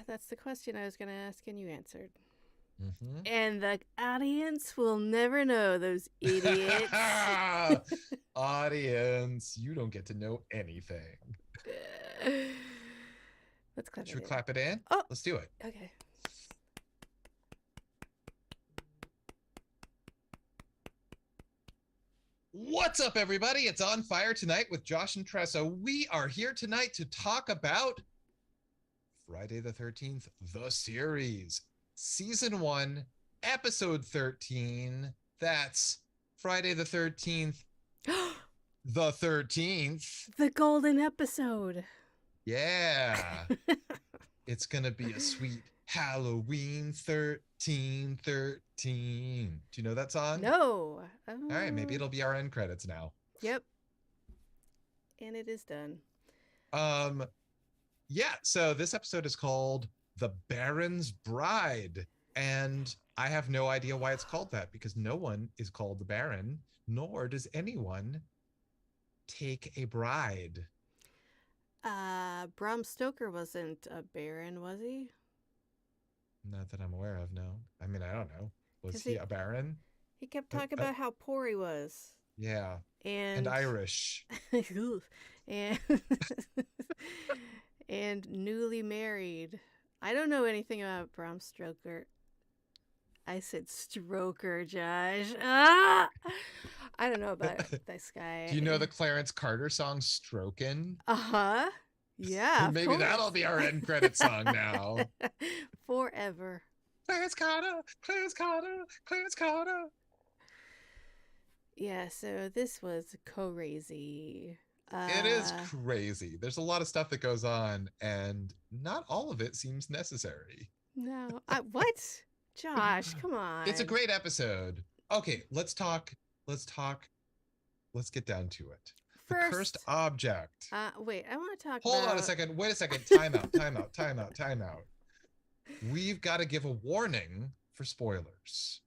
That's the question I was going to ask, and you answered. Mm-hmm. And the audience will never know, those idiots. Audience, you don't get to know anything. Let's clap Should it we in. clap it in? Oh, Let's do it. okay. What's up, everybody? It's On Fire Tonight with Josh and Tressa. We are here tonight to talk about Friday the 13th, the series, season 1, episode 13. That's Friday the 13th, the 13th. The golden episode. Yeah. It's going to be a sweet Halloween 1313. Do you know that song? No. All right, maybe it'll be our end credits now. Yep. And it is done. Yeah, so this episode is called The Baron's Bride. And I have no idea why it's called that because no one is called the Baron, nor does anyone take a bride. Bram Stoker wasn't a baron, was he? Not that I'm aware of, no. I mean, I don't know. Was 'Cause he a baron? He kept talking about how poor he was. Yeah. And Irish. and and newly married. I don't know anything about Bram Stoker. I said Stroker, Josh. Ah! I don't know about this guy. Do you know the Clarence Carter song "Strokin"? Uh-huh. Yeah, Maybe that'll be our end credit song now. Forever. Clarence Carter, Clarence Carter, Clarence Carter. Yeah, so this was crazy. It is crazy. There's a lot of stuff that goes on, and not all of it seems necessary. No. What? Josh, come on. It's a great episode. Okay, let's talk. Let's get down to it. The cursed object. Wait, I want to talk Hold about... on a second. Wait a second. Time out. We've got to give a warning for spoilers.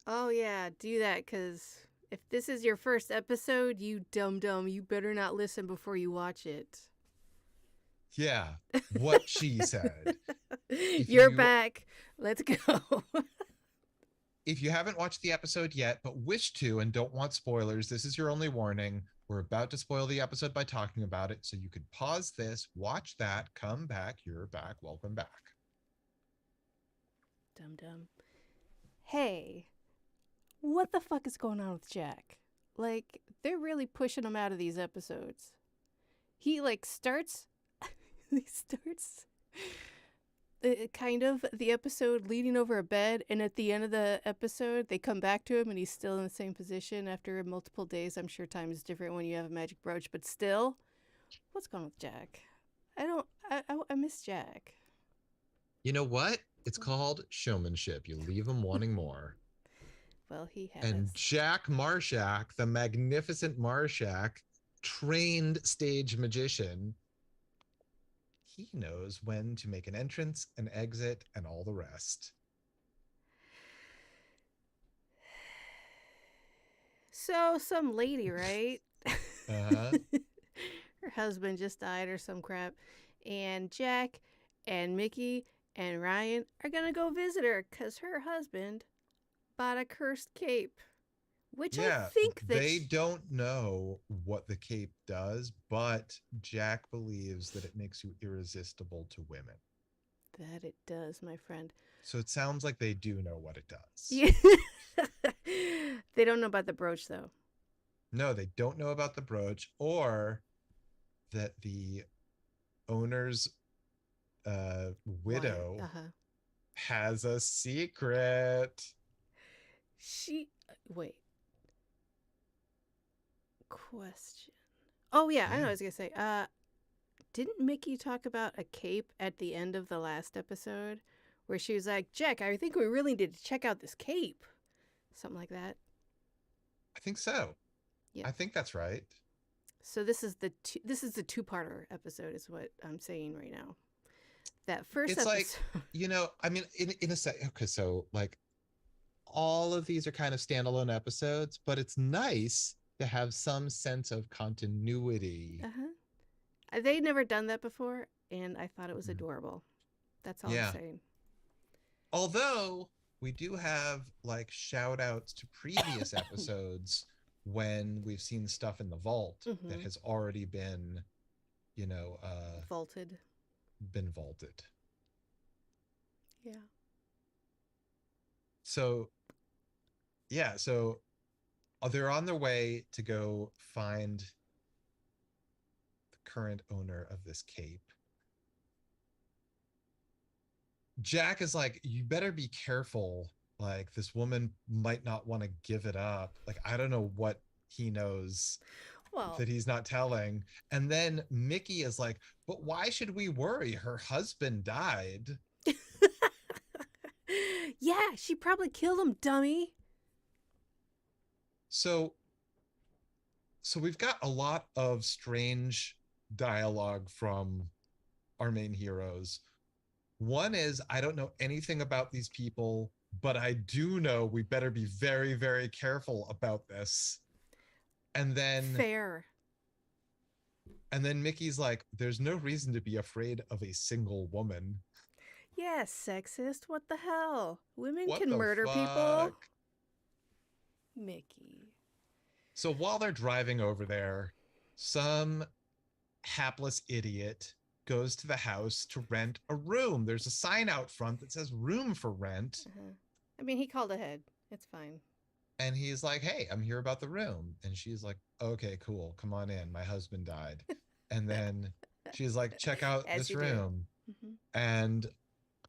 Oh, yeah, do that, because if this is your first episode, you dum-dum, you better not listen before you watch it. Yeah, what she said. You're back. Let's go. If you haven't watched the episode yet, but wish to and don't want spoilers, this is your only warning. We're about to spoil the episode by talking about it, so you could pause this, watch that, come back. You're back. Welcome back. Dum-dum. Hey, what the fuck is going on with Jack? Like, they're really pushing him out of these episodes. He, starts... he starts... kind of the episode leaning over a bed, and at the end of the episode they come back to him and he's still in the same position after multiple days. I'm sure time is different when you have a magic brooch, but still, what's going on with Jack? I miss Jack. You know what? It's called showmanship. You leave him wanting more. Well, he has. And Jack Marshak, the magnificent Marshak, trained stage magician, he knows when to make an entrance, an exit, and all the rest. So, some lady, right? Uh-huh. Her husband just died or some crap. And Jack and Mickey and Ryan are going to go visit her because her husband bought a cursed cape. Which I think that... they don't know what the cape does, but Jack believes that it makes you irresistible to women. That it does, my friend. So it sounds like they do know what it does. Yeah. They don't know about the brooch, though. No, they don't know about the brooch, or that the owner's widow has a secret. Wait. Question. Oh, yeah, I know what I was going to say. Didn't Mickey talk about a cape at the end of the last episode? Where she was like, Jack, I think we really need to check out this cape. Something like that. I think so. Yeah. I think that's right. So this is the two-parter episode is what I'm saying right now. That first episode. It's like, I mean, in a second, okay, so like all of these are kind of standalone episodes, but it's nice to have some sense of continuity. Uh-huh. They'd never done that before, and I thought it was Mm. adorable. That's all I'm Yeah. saying. Although we do have like shout outs to previous episodes when we've seen stuff in the vault that Mm-hmm. has already been, you know, Vaulted. been vaulted. Yeah. So yeah, so they're on their way to go find the current owner of this cape. Jack is like, you better be careful. Like, this woman might not want to give it up. Like, I don't know what he knows Well, that he's not telling. And then Mickey is like, but why should we worry? Her husband died. yeah, she probably killed him, dummy. So, so we've got a lot of strange dialogue from our main heroes. One is, I don't know anything about these people, but I do know we better be very, very careful about this. And then Fair. Mickey's like, there's no reason to be afraid of a single woman. Yeah, sexist. What the hell? Women What can the murder fuck? people. Mickey. So while they're driving over there, some hapless idiot goes to the house to rent a room. There's a sign out front that says room for rent. Uh-huh. I mean, he called ahead. It's fine. And he's like, hey, I'm here about the room. And she's like, okay, cool. Come on in. My husband died. And then she's like, check out As this you do. room. And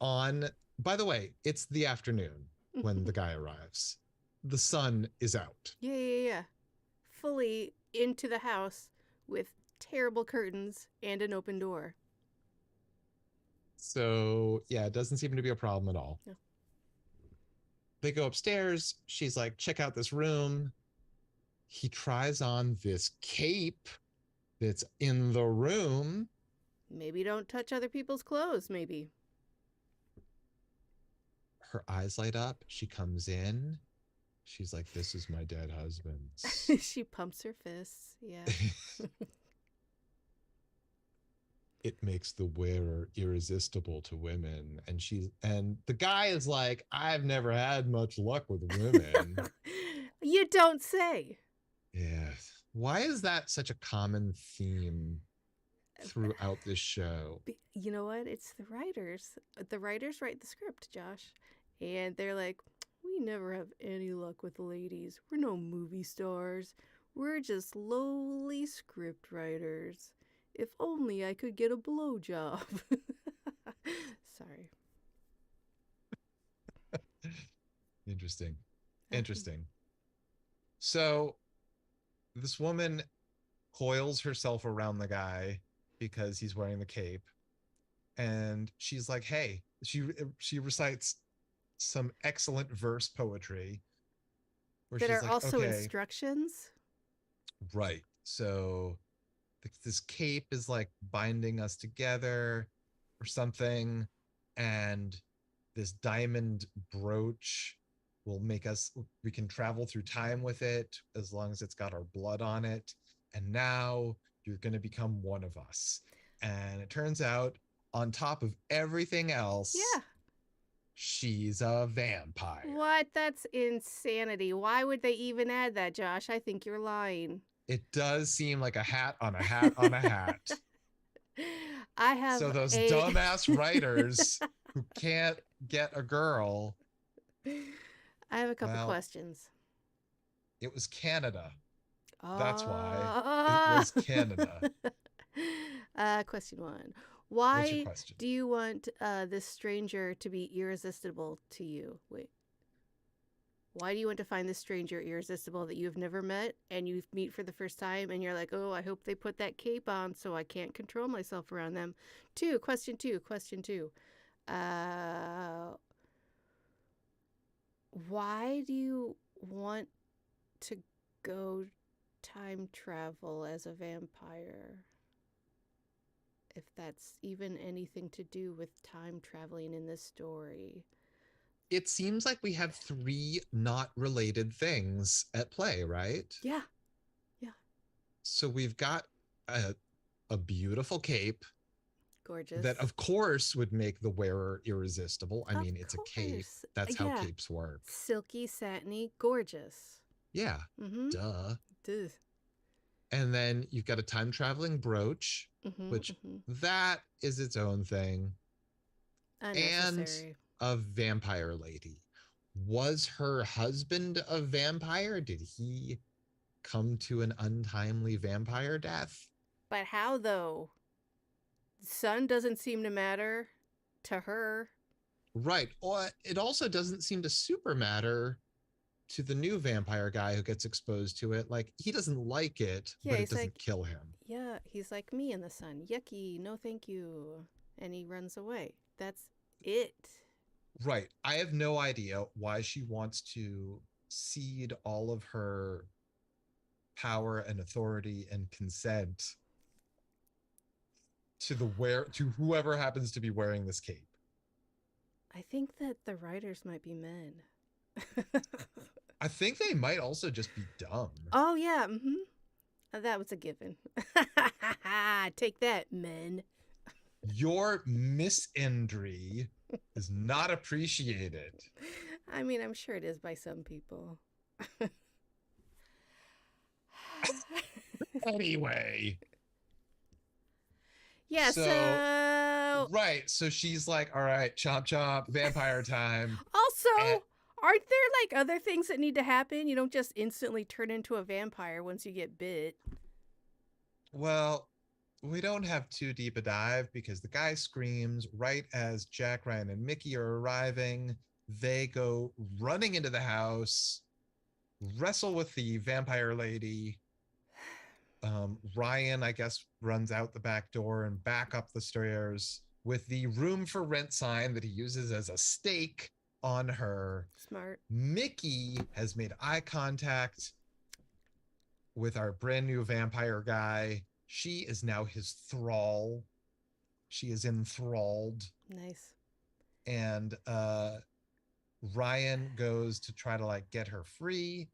by the way, it's the afternoon when the guy arrives. The sun is out. Yeah. Fully into the house with terrible curtains and an open door. So, yeah, it doesn't seem to be a problem at all. No. They go upstairs. She's like, check out this room. He tries on this cape that's in the room. Maybe don't touch other people's clothes, maybe. Her eyes light up. She comes in. She's like, this is my dead husband's. She pumps her fists. Yeah. It makes the wearer irresistible to women. And the guy is like, I've never had much luck with women. You don't say. Yeah. Why is that such a common theme throughout this show? You know what? It's the writers. The writers write the script, Josh. And they're like, we never have any luck with ladies. We're no movie stars. We're just lowly script writers. If only I could get a blowjob. Sorry. Interesting. So this woman coils herself around the guy because he's wearing the cape. And she's like, hey, she recites some excellent verse poetry where That she's are like, also okay, instructions. right. So this cape is like binding us together or something. And this diamond brooch will make us, we can travel through time with it as long as it's got our blood on it. And now you're going to become one of us. And it turns out, on top of everything else, Yeah. she's a vampire. What? That's insanity. Why would they even add that, Josh? I think you're lying. It does seem like a hat on a hat on a hat. I have so those dumbass writers who can't get a girl. I have a couple questions. It was Canada. That's why it was Canada. Question one. Why question? do you want this stranger to be irresistible to you? Wait. Why do you want to find this stranger irresistible that you've never met and you meet for the first time and you're like, oh, I hope they put that cape on so I can't control myself around them? Question two. Why do you want to go time travel as a vampire? If that's even anything to do with time traveling in this story. It seems like we have three not related things at play, right? Yeah. So we've got a, a beautiful cape Gorgeous. that, of course, would make the wearer irresistible. I Of mean, it's a cape. course. That's how Yeah. capes work. Silky, satiny, gorgeous. Yeah. Mm-hmm. Duh. Duh. And then you've got a time traveling brooch, Mm-hmm. which Mm-hmm. that is its own thing. And Unnecessary. a vampire lady. Was her husband a vampire? Did he come to an untimely vampire death? But how though? The sun doesn't seem to matter to her. Right. Well, it also doesn't seem to super matter to the new vampire guy who gets exposed to it. Like, he doesn't like it, Yeah, but it he's doesn't like, kill him. yeah, he's like me in the sun. Yucky, no thank you. And he runs away. That's it. Right. I have no idea why she wants to cede all of her power and authority and consent to whoever happens to be wearing this cape. I think that the writers might be men. I think they might also just be dumb. Oh, yeah. Mm-hmm. That was a given. Take that, men. Your misandry is not appreciated. I mean, I'm sure it is by some people. Anyway. Yeah, so right. So she's like, all right, chomp chomp, vampire time. also, And- aren't there like other things that need to happen? You don't just instantly turn into a vampire once you get bit. Well, we don't have too deep a dive because the guy screams right as Jack, Ryan, and Mickey are arriving. They go running into the house, wrestle with the vampire lady. Ryan, I guess, runs out the back door and back up the stairs with the room for rent sign that he uses as a stake on her. Smart. Mickey has made eye contact with our brand new vampire guy. She is now his thrall. She is enthralled. Nice. And Ryan goes to try to like get her free.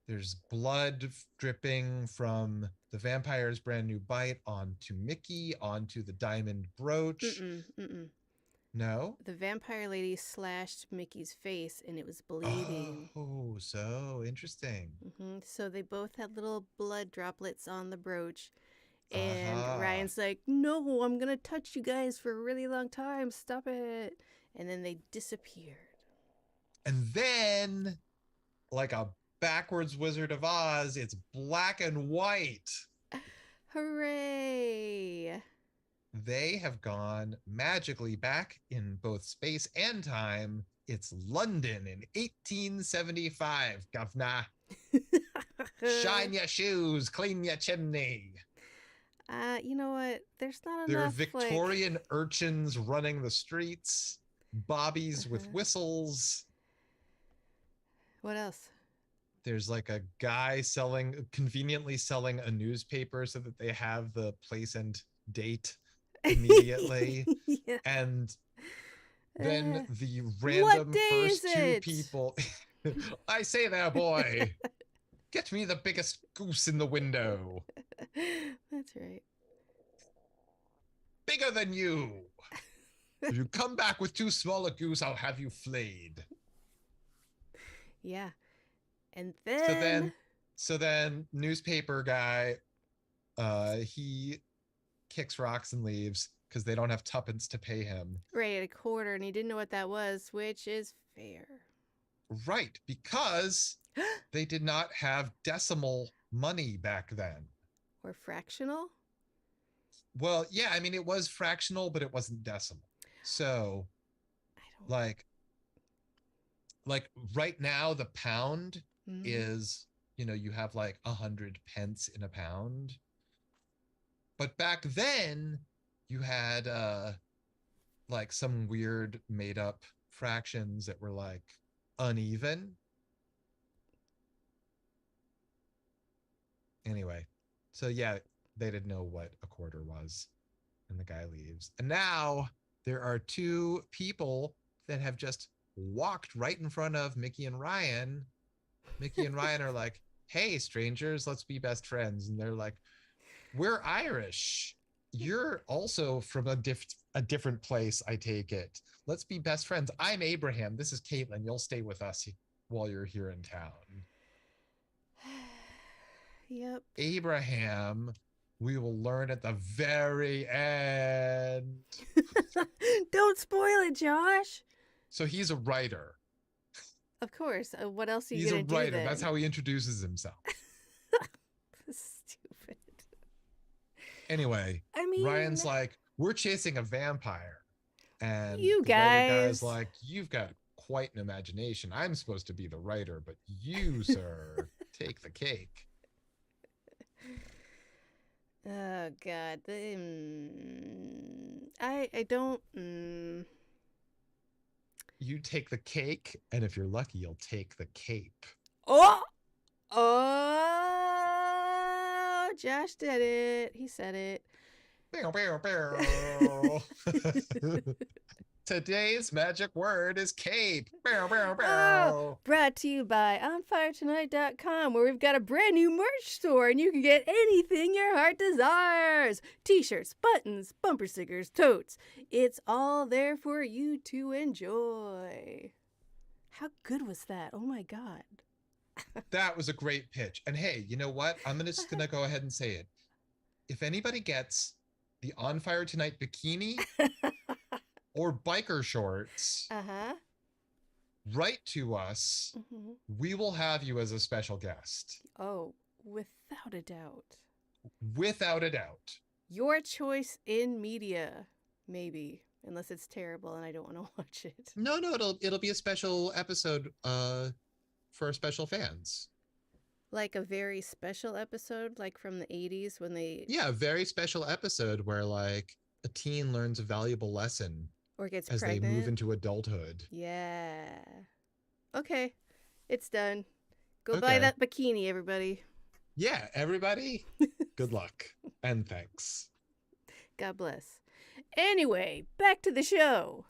There's blood dripping from the vampire's brand new bite onto Mickey, onto the diamond brooch. No? The vampire lady slashed Mickey's face and it was bleeding. Oh, so interesting. So they both had little blood droplets on the brooch. And Ryan's like, no, I'm going to touch you guys for a really long time. Stop it. And then they disappeared. And then, like a backwards Wizard of Oz, it's black and white. Hooray. They have gone magically back in both space and time. It's London in 1875, governor. Shine your shoes, clean your chimney. You know what? There's not There are enough Victorian urchins running the streets, bobbies with whistles. What else? There's like a guy conveniently selling a newspaper so that they have the place and date immediately. Yeah. And then the random first two people. I say there, boy. Get me the biggest goose in the window. That's right. Bigger than you. If you come back with too small a goose, I'll have you flayed. Yeah. And then So then newspaper guy, he kicks rocks and leaves because they don't have tuppence to pay him. Right, at a quarter, and he didn't know what that was, which is fair. Right, because they did not have decimal money back then. Or fractional? Well, yeah, I mean, it was fractional, but it wasn't decimal. So, like right now, the pound is, you have like 100 pence in a pound. But back then, you had like some weird made up fractions that were like uneven. Anyway, so yeah, they didn't know what a quarter was, and the guy leaves. And now there are two people that have just walked right in front of Mickey and Ryan. Mickey and Ryan are like, hey, strangers, let's be best friends. And they're like, we're Irish. You're also from a different place, I take it. Let's be best friends. I'm Abraham. This is Caitlin. You'll stay with us while you're here in town. Yep. Abraham, we will learn at the very end. Don't spoil it, Josh. So he's a writer. Of course. What else are you He's a gonna do writer. then? That's how he introduces himself. Stupid. Anyway, I mean, Ryan's like, we're chasing a vampire. And you the writer guy's guys. like, you've got quite an imagination. I'm supposed to be the writer, but you, sir, take the cake. Oh God. I don't. You take the cake, and if you're lucky, you'll take the cape. Oh. Oh. Josh did it. He said it. Bow, bow, bow. Today's magic word is cape. Bow, bow, bow. Oh, brought to you by OnFireTonight.com, where we've got a brand new merch store and you can get anything your heart desires. T-shirts, buttons, bumper stickers, totes. It's all there for you to enjoy. How good was that? Oh my God. That was a great pitch. And hey, you know what? I'm just going to go ahead and say it. If anybody gets the On Fire Tonight bikini or biker shorts, write to us. Mm-hmm. We will have you as a special guest. Oh, without a doubt. Without a doubt. Your choice in media, maybe, unless it's terrible and I don't want to watch it. No, it'll be a special episode for special fans. Like a very special episode, like from the 80s when they... Yeah, a very special episode where like a teen learns a valuable lesson. Or gets as pregnant. They move into adulthood. Yeah. Okay. It's done. Go buy that bikini, everybody. Yeah, everybody. Good luck. And thanks. God bless. Anyway, back to the show.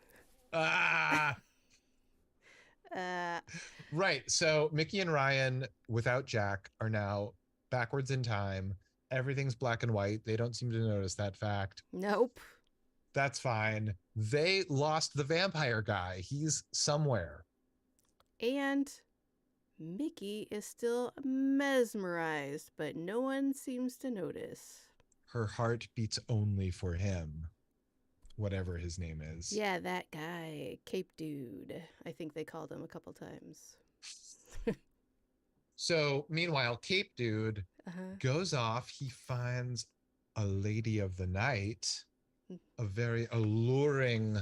Right. So Mickey and Ryan, without Jack, are now backwards in time. Everything's black and white. They don't seem to notice that fact. Nope. That's fine. They lost the vampire guy. He's somewhere. And Mickey is still mesmerized, but no one seems to notice. Her heart beats only for him. Whatever his name is. Yeah, that guy. Cape Dude. I think they called him a couple times. So, meanwhile, Cape Dude goes off. He finds a lady of the night. A very alluring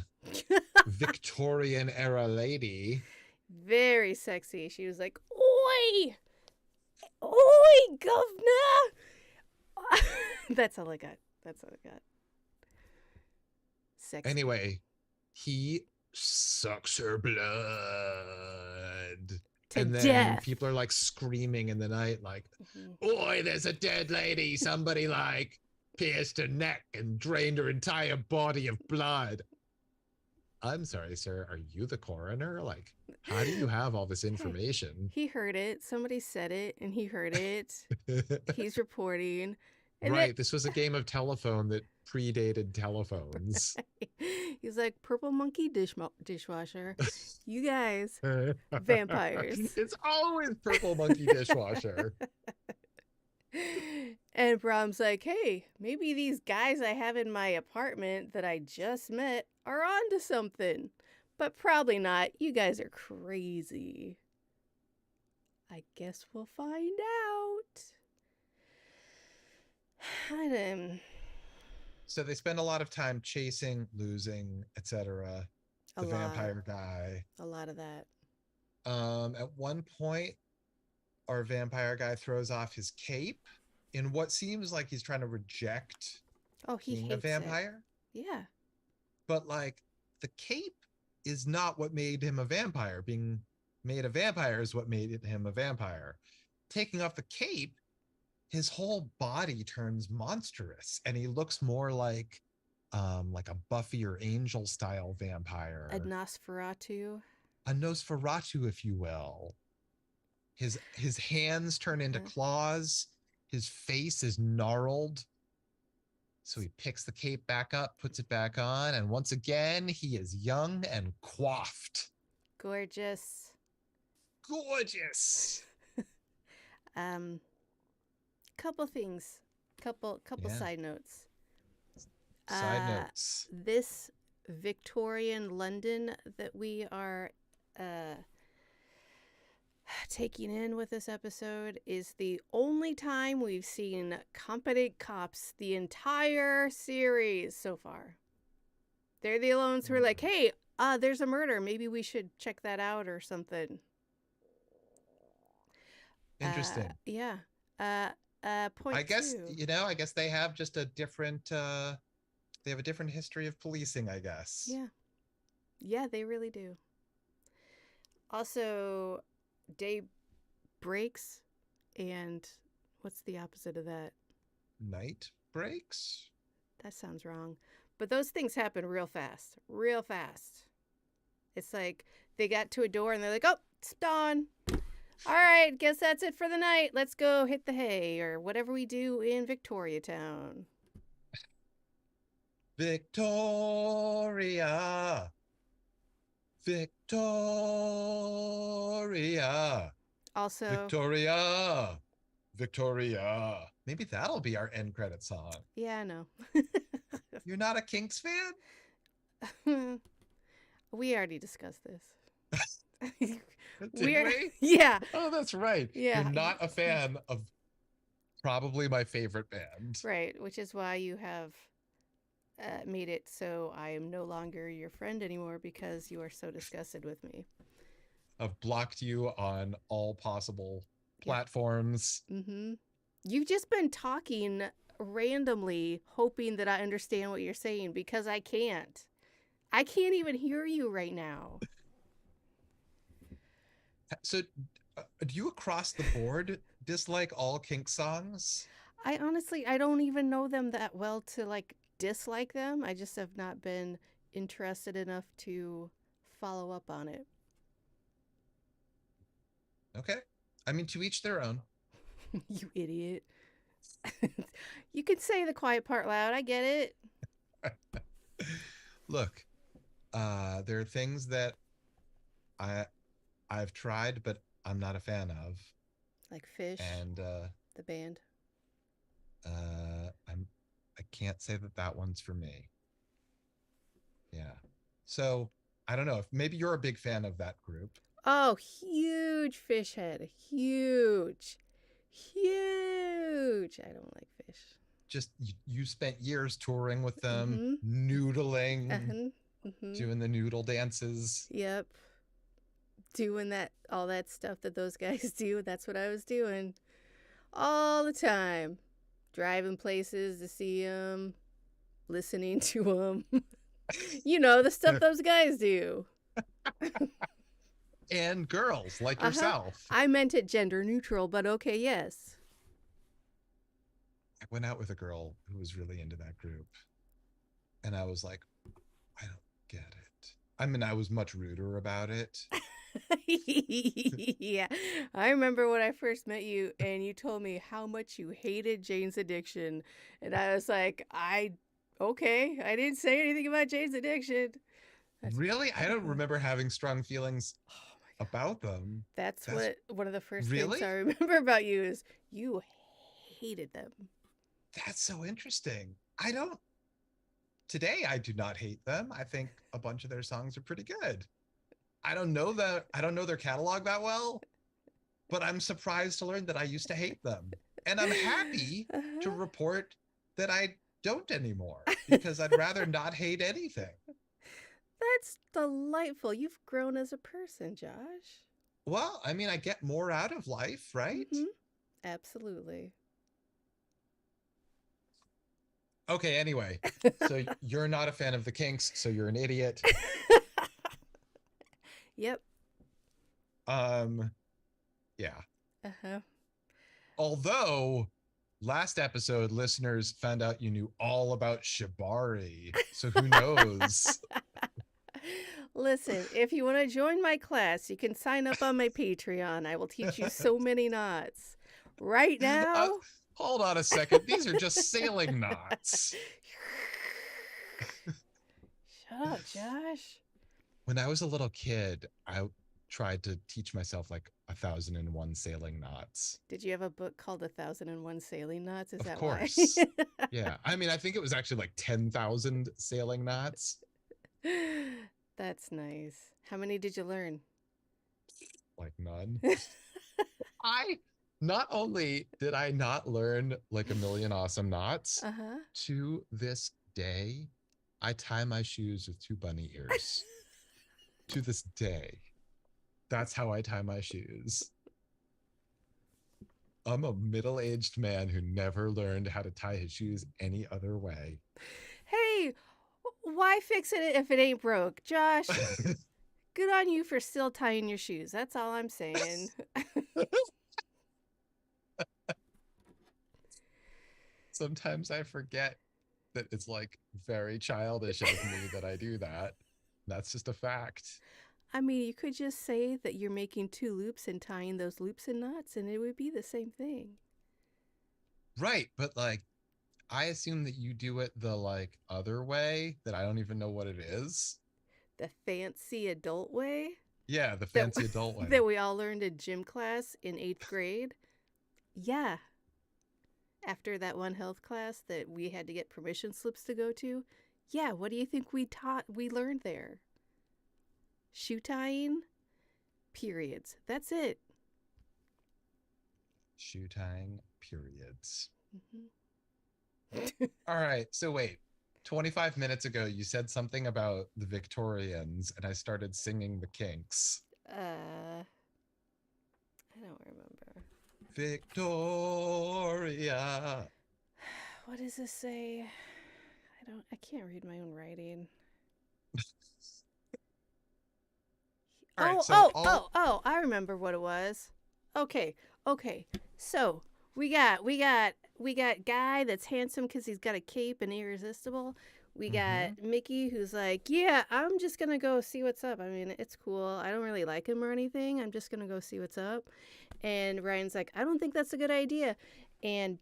Victorian era lady. Very sexy. She was like, "Oi! Oi, governor!" That's all I got. Sexy. Anyway, he sucks her blood. And then death. People are like screaming in the night like, "Oi, there's a dead lady. Somebody like pierced her neck and drained her entire body of blood." I'm sorry, sir. Are you the coroner? Like, how do you have all this information? He heard it. Somebody said it, and he heard it. He's reporting. And right. This was a game of telephone that predated telephones. He's like, "Purple monkey dishwasher. You guys, vampires." It's always purple monkey dishwasher. And Brahm's like, "Hey, maybe these guys I have in my apartment that I just met are onto something. But probably not. You guys are crazy." I guess we'll find out. So they spend a lot of time chasing, losing, etc. The vampire guy. A lot of that. At one point, our vampire guy throws off his cape in what seems like he's trying to reject being a vampire. Yeah. But like the cape is not what made him a vampire. Being made a vampire is what made him a vampire. Taking off the cape, his whole body turns monstrous and he looks more like a Buffy or Angel style vampire. A Nosferatu. A Nosferatu, if you will. His hands turn into Uh-huh. claws. His face is gnarled. So he picks the cape back up, puts it back on, and once again, he is young and coiffed. Gorgeous. Gorgeous. Um, couple things, couple Yeah. side notes. Side notes. This Victorian London that we are uh, taking in with this episode is the only time we've seen competent cops the entire series so far. They're the ones who are like, hey, there's a murder. Maybe we should check that out or something. Interesting. Yeah. Point I guess, two. I guess they have just a different they have a different history of policing, I guess. Yeah. Yeah, they really do. Also, day breaks, and what's the opposite of that? Night breaks? That sounds wrong. But those things happen real fast. Real fast. It's like they got to a door and they're like, oh, it's dawn. All right, guess that's it for the night. Let's go hit the hay or whatever we do in Victoria Town. Victoria. Victoria. Also, Victoria. Victoria. Maybe that'll be our end credit song. yeah, I know. You're not a Kinks fan? We already discussed this. Did we? Yeah. Oh, that's right. Yeah. You're not a fan of probably my favorite band. Right, which is why you have made it so I am no longer your friend anymore because you are so disgusted with me. I've blocked you on all possible platforms. Mm-hmm. You've just been talking randomly, hoping that I understand what you're saying because I can't. I can't even hear you right now. So, do you across the board dislike all Kinks songs? I don't even know them that well to like dislike them. I just have not been interested enough to follow up on it. Okay. I mean, to each their own. You idiot. You can say the quiet part loud. I get it. Look, there are things that I've tried, but I'm not a fan of. Like Fish, And the band. I can't say that one's for me. Yeah. So I don't know if maybe you're a big fan of that group. Oh, huge fish head. Huge. Huge. I don't like Fish. Just you spent years touring with them, noodling, doing the noodle dances. Yep. Doing all that stuff that those guys do. That's what I was doing all the time. Driving places to see them, listening to them. You know, the stuff those guys do. And girls like yourself. I meant it gender neutral, but okay, yes. I went out with a girl who was really into that group. And I was like, I don't get it. I mean, I was much ruder about it. Yeah. I remember when I first met you and you told me how much you hated Jane's Addiction. And I was like, okay. I didn't say anything about Jane's Addiction. Really? I don't remember having strong feelings about them. That's what one of the first really? things I remember about you is you hated them. That's so interesting. Today I do not hate them. I think a bunch of their songs are pretty good. I don't know their catalog that well, but I'm surprised to learn that I used to hate them. And I'm happy to report that I don't anymore because I'd rather not hate anything. That's delightful. You've grown as a person, Josh. Well, I mean, I get more out of life, right? Mm-hmm. Absolutely. Okay, anyway. So you're not a fan of the Kinks, so you're an idiot. Yep. Yeah. Uh-huh. Although last episode listeners found out you knew all about Shibari. So who knows? Listen, if you want to join my class, you can sign up on my Patreon. I will teach you so many knots. Right Uh, now, hold on a second. These are just sailing knots. shut up, Josh. When I was a little kid, I tried to teach myself like 1,001 sailing knots. Did you have a book called 1001 Sailing Knots? Is Of that why? course. Yeah. I mean, I think it was actually like 10,000 sailing knots. That's nice. How many did you learn? Like none. I not only did I not learn like a million awesome knots, Uh-huh. to this day, I tie my shoes with 2 bunny ears. To this day. That's how I tie my shoes. I'm a middle-aged man who never learned how to tie his shoes any other way. Hey, why fix it if it ain't broke? Josh, good on you for still tying your shoes. That's all I'm saying. Sometimes I forget that it's like very childish of me that I do that. That's just a fact. I mean, you could just say that you're making 2 loops and tying those loops in knots, and it would be the same thing. Right, but like I assume that you do it the like other way that I don't even know what it is. The fancy adult way Yeah, the that fancy adult way. that we all learned in gym class in 8th grade. Yeah. After that one health class that we had to get permission slips to go to. Yeah, what do you think we learned there? Shoe tying, periods. That's it. Shoe tying periods. Mm-hmm. All right, so wait. 25 minutes ago, you said something about the Victorians, and I started singing the Kinks. I don't remember. Victoria. What does this say? I can't read my own writing. All right, I remember what it was. Okay. So we got Guy that's handsome because he's got a cape and irresistible. We got Mickey who's like, yeah, I'm just gonna go see what's up. I mean, it's cool. I don't really like him or anything. I'm just gonna go see what's up. And Ryan's like, I don't think that's a good idea. And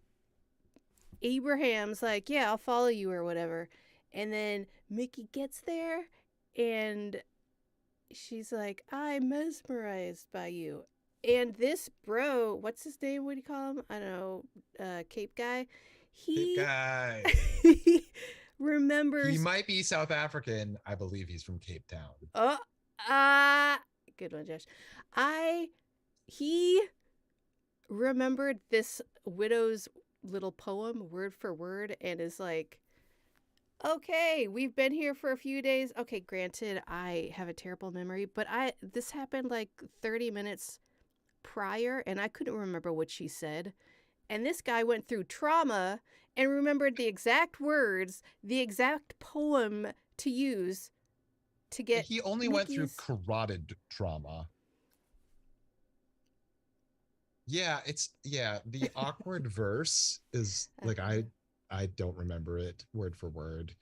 Abraham's like, yeah, I'll follow you or whatever. And then Mickey gets there and she's like, I'm mesmerized by you. And this bro, what's his name? What do you call him? I don't know. Cape Guy. Cape Guy. He remembers. He might be South African. I believe he's from Cape Town. Good one, Josh. He remembered this widow's little poem word for word and is like, okay, we've been here for a few days. Okay, granted, I have a terrible memory, but this happened like 30 minutes prior and I couldn't remember what she said. And this guy went through trauma and remembered the exact words, the exact poem to use to get He only went through carotid trauma. Yeah, the awkward verse is like I don't remember it word for word.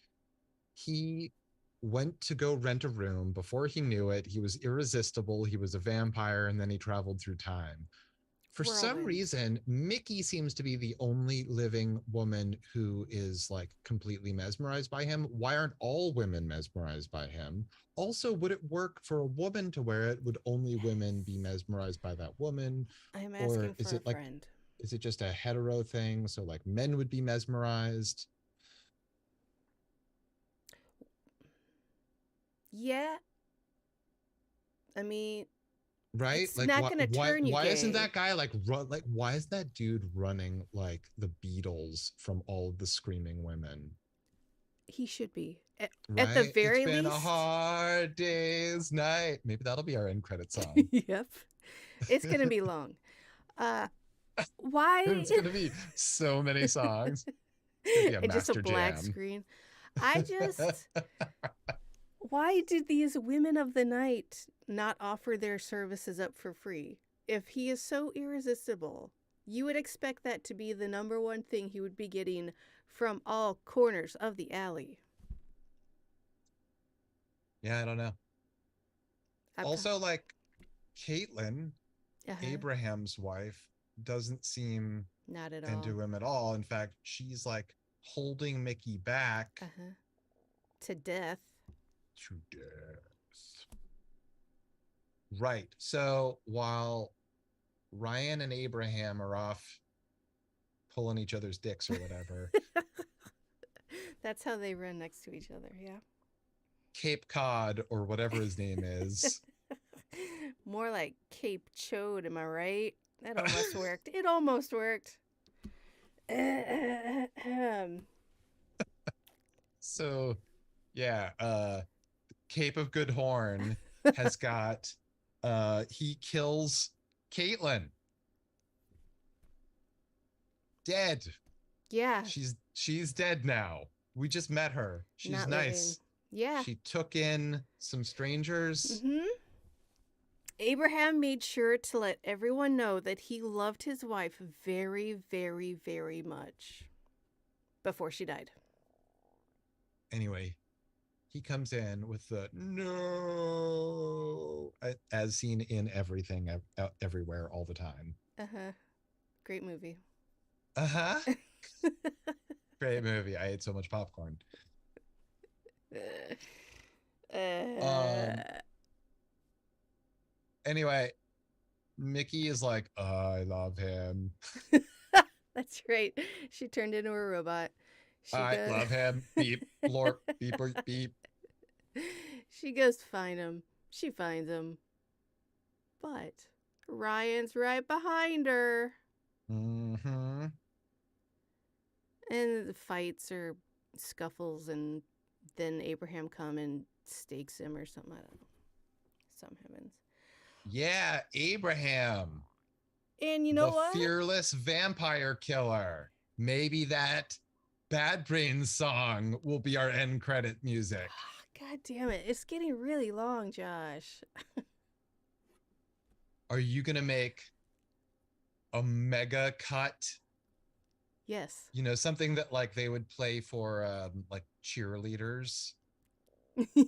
He went to go rent a room. Before he knew it, he was irresistible. He was a vampire, and then he traveled through time. For some reason, Mickey seems to be the only living woman who is like completely mesmerized by him. Why aren't all women mesmerized by him? Also, would it work for a woman to wear it? Would only women be mesmerized by that woman? I'm asking or is for it a like, friend. is it just a hetero thing? So like men would be mesmerized? Yeah. I mean, right? It's like not gonna turn you why gay. isn't that guy like why is that dude running like the Beatles from all of the screaming women? He should be. At Right? the very It's been least. a hard day's night. Maybe that'll be our end credit song. Yep. It's gonna be long. Why? It's gonna be so many songs. It's gonna be a And just a black jam. screen. Why did these women of the night not offer their services up for free? If he is so irresistible, you would expect that to be the number one thing he would be getting from all corners of the alley. Yeah, I don't know. Also, like, Caitlin, Uh-huh. Abraham's wife, doesn't seem Not at all. into him at all. In fact, she's like holding Mickey back Uh-huh. To death. to death. Right. So while Ryan and Abraham are off pulling each other's dicks or whatever, That's how they run next to each other, yeah. Cape Cod or whatever his name is. More like Cape Chode, am I right? That almost worked. It almost worked. So yeah, Cape of Good Horn has got he kills Caitlin. Dead. Yeah. She's dead now. We just met her. She's Not nice. living. Yeah. She took in some strangers. Mm-hmm. Abraham made sure to let everyone know that he loved his wife very, very, very much before she died. Anyway, he comes in with the no, as seen in everything, everywhere, all the time. Uh-huh. Great movie. Uh-huh. Great movie. I ate so much popcorn. Anyway, Mickey is like, I love him. That's right. She turned into a robot. I love him. Beep, blorp, beep, beep. She goes to find him. She finds him. But Ryan's right behind her. Mm-hmm. And the fights or scuffles, and then Abraham come and stakes him or something. I don't know. Some heavens. Yeah, Abraham. And you know what? The fearless vampire killer. Maybe that Bad Brains song will be our end credit music. God damn it. It's getting really long, Josh. Are you going to make a mega cut? Yes. You know, something that like they would play for like cheerleaders.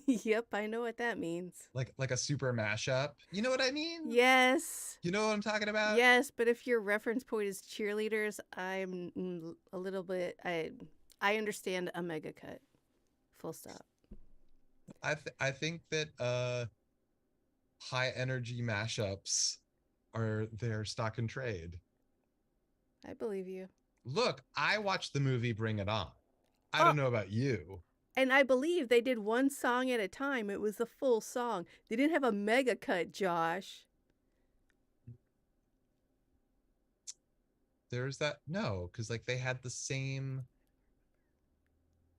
Yep, I know what that means. Like a super mashup. You know what I mean? Yes. You know what I'm talking about? Yes, but if your reference point is cheerleaders, I'm a little bit I understand a mega cut. Full stop. I think that high energy mashups are their stock and trade. I believe you. Look, I watched the movie Bring It On. I don't know about you. And I believe they did one song at a time. It was the full song. They didn't have a mega cut, Josh. There's that. No, because like they had the same.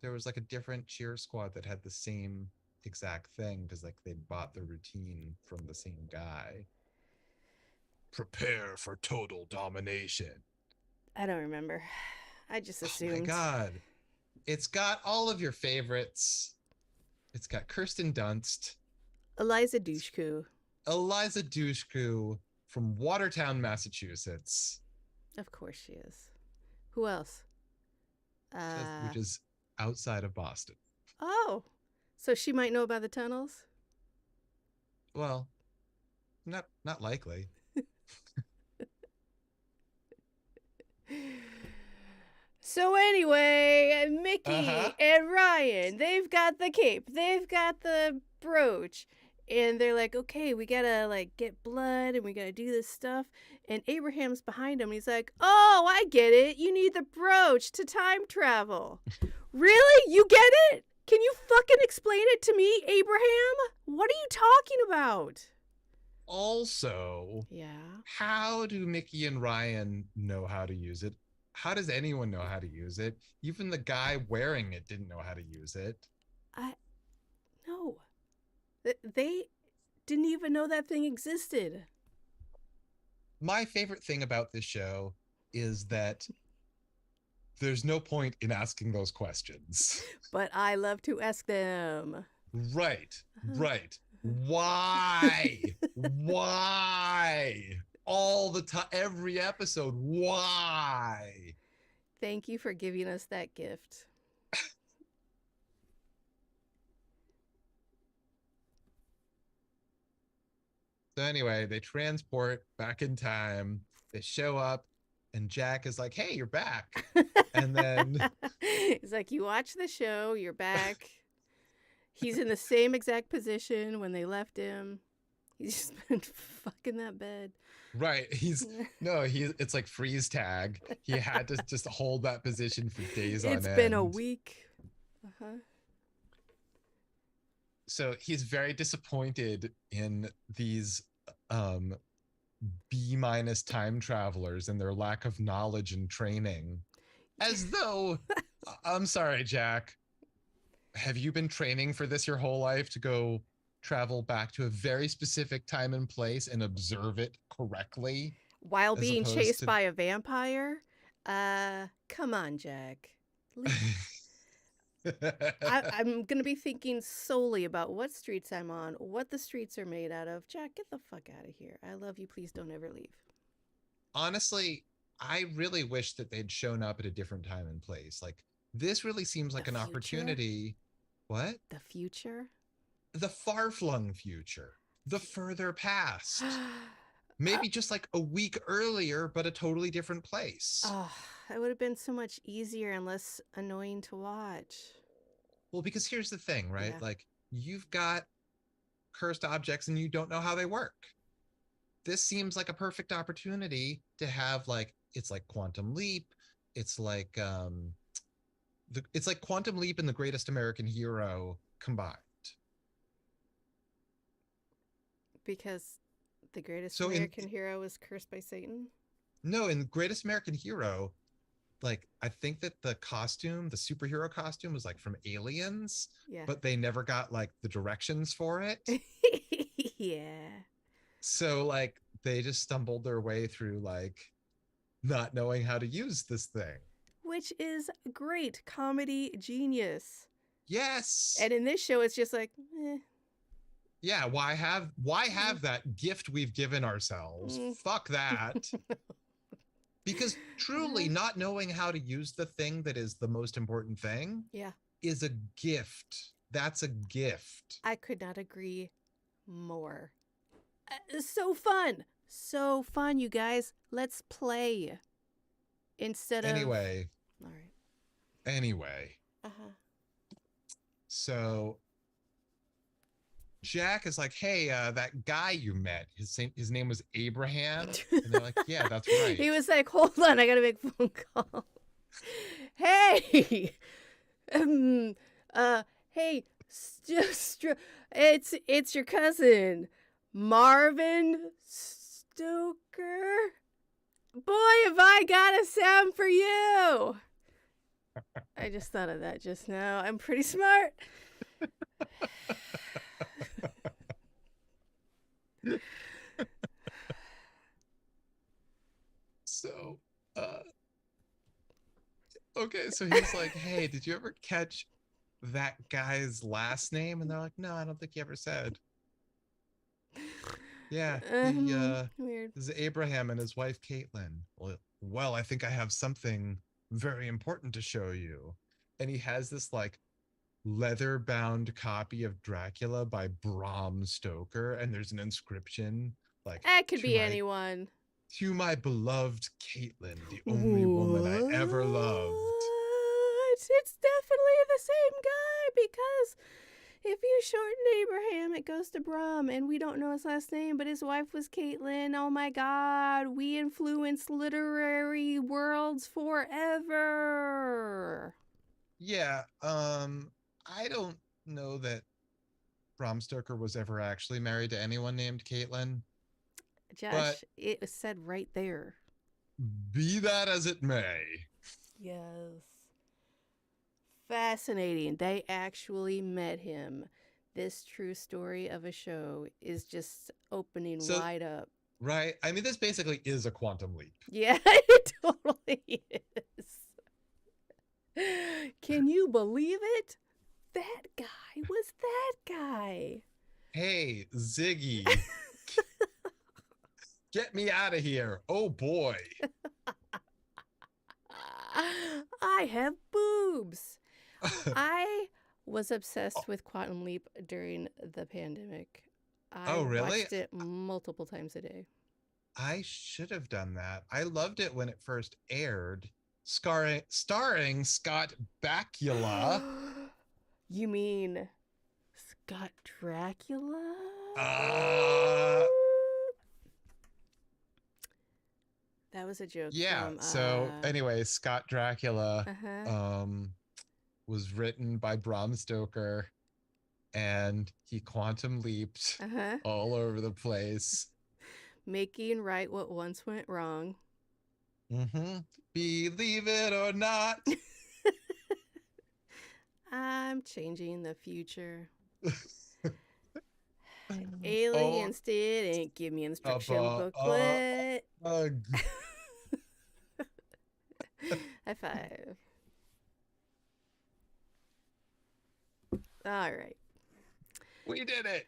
There was like a different cheer squad that had the same exact thing because like they bought the routine from the same guy. Prepare for total domination. I don't remember. I just assumed. Oh my God. It's got all of your favorites. It's got Kirsten Dunst. Eliza Dushku. Eliza Dushku from Watertown, Massachusetts. Of course she is. Who else? Which is outside of Boston. Oh, so she might know about the tunnels? Well, not likely. So anyway, Mickey and Ryan, they've got the cape, they've got the brooch, and they're like, okay, we gotta like get blood and we gotta do this stuff. And Abraham's behind him. And he's like, oh, I get it. You need the brooch to time travel. Really? You get it? Can you fucking explain it to me, Abraham? What are you talking about? Also, yeah. How do Mickey and Ryan know how to use it? How does anyone know how to use it? Even the guy wearing it didn't know how to use it. No. They didn't even know that thing existed. My favorite thing about this show is that there's no point in asking those questions. But I love to ask them. Right. Why? Why? All the time, every episode. Why? Thank you for giving us that gift. So anyway, they transport back in time. They show up, and Jack is like, "Hey, you're back." And then It's like, you watch the show, you're back. He's in the same exact position when they left him. He's just been fucking that bed. right, it's like freeze tag. He had to just hold that position for days on It's been a end. week. Uh-huh. So he's very disappointed in these um B minus time travelers and their lack of knowledge and training. As though, I'm sorry, Jack, have you been training for this your whole life to go travel back to a very specific time and place and observe it correctly While as being opposed chased to by a vampire? Come on, Jack. I'm going to be thinking solely about what streets I'm on, what the streets are made out of. Jack, get the fuck out of here. I love you. Please don't ever leave. Honestly, I really wish that they'd shown up at a different time and place. Like, this really seems like The an future? opportunity. What? The future? The far-flung future, the further past. Uh, Maybe just like a week earlier, but a totally different place. oh, it would have been so much easier and less annoying to watch. Well, because here's the thing, right? Yeah. Like, you've got cursed objects and you don't know how they work. This seems like a perfect opportunity to have, like, it's like Quantum Leap. It's like it's like Quantum Leap and The Greatest American Hero combined. Because the greatest So in American hero was cursed by Satan? no, in Greatest American Hero, like, I think that the costume, the superhero costume, was like from Aliens, Yeah. but they never got like the directions for it. Yeah. So like they just stumbled their way through, like, not knowing how to use this thing. Which is great comedy genius. Yes. And in this show, it's just like, Yeah, why have that gift we've given ourselves? Mm. Fuck that. Because truly not knowing how to use the thing that is the most important thing Yeah. is a gift. That's a gift. I could not agree more. So fun. So fun, you guys. Let's play. Instead of. Anyway, All right. anyway. So Jack is like, "Hey, that guy you met, his name was Abraham." And they're like, "Yeah, that's right." He was like, hold on, I gotta make a phone call. Hey! Hey, it's your cousin, Marvin Stoker. Boy, have I got a sound for you! I just thought of that just now. I'm pretty smart. So, okay, so he's like, "Hey, did you ever catch that guy's last name?" And they're like, "No, I don't think he ever said." Yeah, he Weird. is Abraham and his wife Caitlin. Well, I think I have something very important to show you. And he has this like leather-bound copy of Dracula by Bram Stoker, and there's an inscription like, That could to be my anyone. to my beloved Caitlin, the only woman I ever loved. It's definitely the same guy, because if you shorten Abraham, it goes to Brum, and we don't know his last name, but his wife was Caitlin. Oh my God, we influence literary worlds forever. Yeah, I don't know that Bram Stoker was ever actually married to anyone named Caitlin. Josh, But it was said right there. be that as it may. Yes. Fascinating. They actually met him. This true story of a show is just opening So, wide up. right? I mean, this basically is a quantum leap. Yeah, it totally is. Can you believe it? That guy was that guy. Hey, Ziggy, get me out of here. Oh boy. I have boobs. I was obsessed with Quantum Leap during the pandemic. I Oh, really? watched it multiple times a day. I should have done that. I loved it when it first aired, starring Scott Bakula. You mean Scott Dracula? Uh, That was a joke yeah. from So anyway, Scott Dracula uh-huh. um was written by Bram Stoker, and he quantum leaped Uh-huh. all over the place. Making right what once went wrong. Mm-hmm. Believe it or not. I'm changing the future. Oh, Aliens didn't give me instruction uh, booklet. uh, High five. All right. we did it.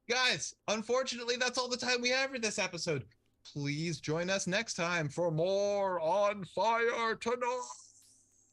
Guys, unfortunately, that's all the time we have for this episode. Please join us next time for more On Fire Tonight.